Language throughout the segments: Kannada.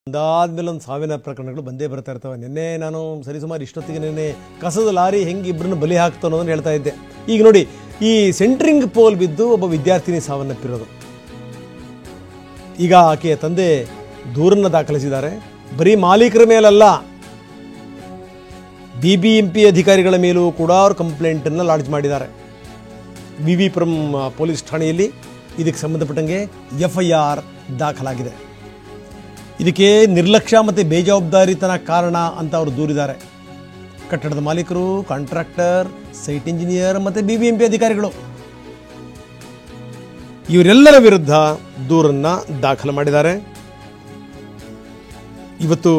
ಒಂದಾದ್ಮೇಲೆ ಒಂದು ಸಾವಿನ ಪ್ರಕರಣಗಳು ಬಂದೇ ಬರ್ತಾ ಇರ್ತವೆ. ನಿನ್ನೆ ನಾನು ಸರಿಸುಮಾರು ಇಷ್ಟೊತ್ತಿಗೆ ನಿನ್ನೆ ಕಸದ ಲಾರಿ ಹೆಂಗೆ ಇಬ್ಬರನ್ನ ಬಲಿ ಹಾಕ್ತು ಅನ್ನೋದನ್ನು ಹೇಳ್ತಾ ಇದ್ದೆ. ಈಗ ನೋಡಿ, ಈ ಸೆಂಟ್ರಿಂಗ್ ಪೋಲ್ ಬಿದ್ದು ಒಬ್ಬ ವಿದ್ಯಾರ್ಥಿನಿ ಸಾವನ್ನಪ್ಪಿರೋದು. ಈಗ ಆಕೆಯ ತಂದೆ ದೂರನ್ನು ದಾಖಲಿಸಿದ್ದಾರೆ. ಬರೀ ಮಾಲೀಕರ ಮೇಲಲ್ಲ, BBMP ಅಧಿಕಾರಿಗಳ ಮೇಲೂ ಕೂಡ ಅವರು ಕಂಪ್ಲೇಂಟನ್ನು ಲಾಡ್ಜ್ ಮಾಡಿದ್ದಾರೆ. ವಿ ಪುರಂ ಪೊಲೀಸ್ ಠಾಣೆಯಲ್ಲಿ ಇದಕ್ಕೆ ಸಂಬಂಧಪಟ್ಟಂಗೆ FIR ದಾಖಲಾಗಿದೆ. ಇದಕ್ಕೆ ನಿರ್ಲಕ್ಷ್ಯ ಮತ್ತು ಬೇಜವಾಬ್ದಾರಿತನ ಕಾರಣ ಅಂತ ಅವರು ದೂರಿದ್ದಾರೆ. ಕಟ್ಟಡದ ಮಾಲೀಕರು, ಕಾಂಟ್ರಾಕ್ಟರ್, ಸೈಟ್ ಇಂಜಿನಿಯರ್ ಮತ್ತು BBMP ಅಧಿಕಾರಿಗಳು ಇವರೆಲ್ಲರ ವಿರುದ್ಧ ದೂರನ್ನು ದಾಖಲು ಮಾಡಿದ್ದಾರೆ. ಇವತ್ತು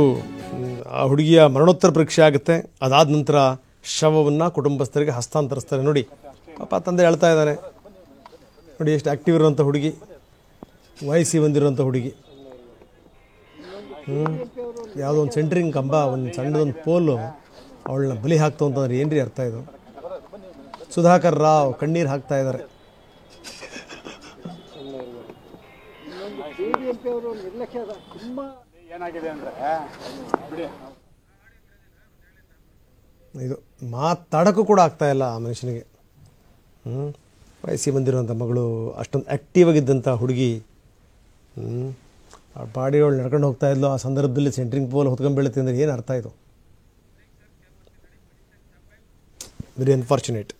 ಆ ಹುಡುಗಿಯ ಮರಣೋತ್ತರ ಪರೀಕ್ಷೆ ಆಗುತ್ತೆ. ಅದಾದ ನಂತರ ಶವವನ್ನು ಕುಟುಂಬಸ್ಥರಿಗೆ ಹಸ್ತಾಂತರಿಸ್ತಾರೆ. ನೋಡಿ, ಪಾಪ ತಂದೆ ಹೇಳ್ತಾ ಇದ್ದಾನೆ. ನೋಡಿ ಎಷ್ಟು ಆ್ಯಕ್ಟಿವ್ ಇರುವಂಥ ಹುಡುಗಿ, ವಯಸ್ಸಿ ಬಂದಿರುವಂಥ ಹುಡುಗಿ. ಯಾವುದೋ ಒಂದು ಸೆಂಟ್ರಿಂಗ್ ಕಂಬ, ಒಂದು ಸಣ್ಣದೊಂದು ಪೋಲು ಅವಳನ್ನ ಬಲಿ ಹಾಕ್ತು ಅಂತಂದ್ರೆ ಏನ್ರಿ ಅರ್ಥ ಇದು? ಸುಧಾಕರ್ ರಾವ್ ಕಣ್ಣೀರು ಹಾಕ್ತಾ ಇದ್ದಾರೆ. ಇದು ಮಾತಾಡೋಕ್ಕೂ ಕೂಡ ಆಗ್ತಾ ಇಲ್ಲ ಆ ಮನುಷ್ಯನಿಗೆ. ವಯಸ್ಸಿ ಬಂದಿರುವಂಥ ಮಗಳು, ಅಷ್ಟೊಂದು ಆ್ಯಕ್ಟಿವ್ ಆಗಿದ್ದಂಥ ಹುಡುಗಿ, ಆ ಬಾಡಿಗಳು ನಡ್ಕೊಂಡು ಹೋಗ್ತಾ ಇದ್ಲು. ಆ ಸಂದರ್ಭದಲ್ಲಿ ಸೆಂಟ್ರಿಂಗ್ ಪೋಲ್ ಹೊತ್ಕೊಂಡ್ಬೀಳುತ್ತೆ ಅಂದರೆ ಏನು ಅರ್ಥ ಇದು? Very unfortunate.